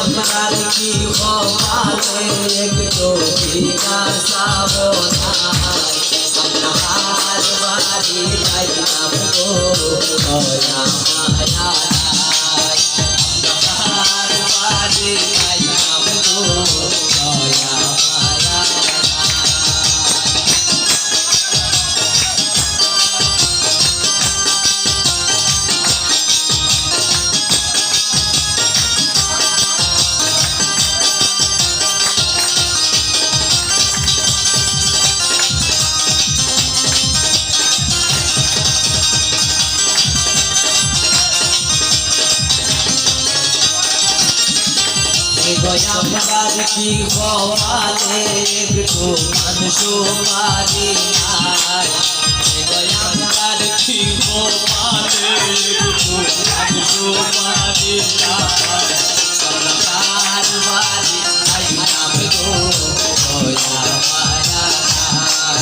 আপনার কি কপালে একটু জিজ্ঞাসাবো নাই আপনার বাড়ি যাইতাম গো দয়া মায়া নাই আপনার বাড়ি যাইতাম গো দয়া মায়া আপনার কি কপালে একটু মানুষ পারি নাই আপনার কি কপালে একটু মানুষ পারি নাই আপনার বাড়ি যাইতাম গো দয়া মায়া নাই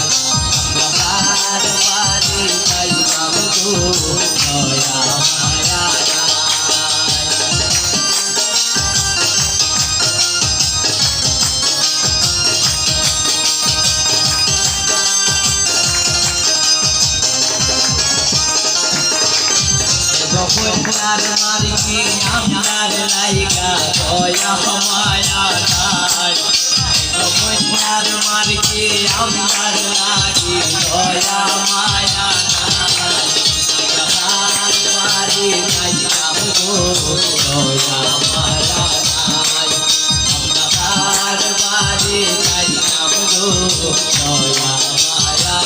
আপনার বাড়ি যাইতাম গো দয়া মায়া আপনার মালিকি আপনার লাইগা দয়া মায়া নাই আপনার মালিকি আপনার লাগি দয়া মায়া নাই আপনার বাড়ি যাইতাম গো দয়া মায়া নাই আপনার বাড়ি যাইতাম গো দয়া মায়া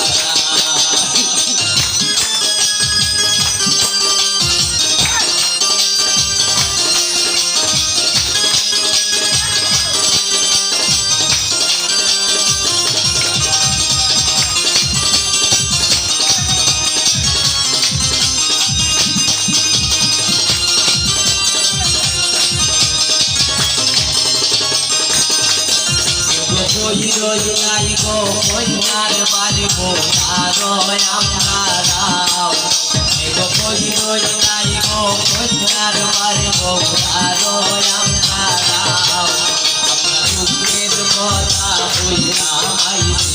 কই রই নাই গো কইনার বাড়ি বোনারো আপনারাও গো কই রই নাই গো কইনার বাড়ি বোনারো আপনারাও আপনার দুঃখের কথা হইলাম আইছি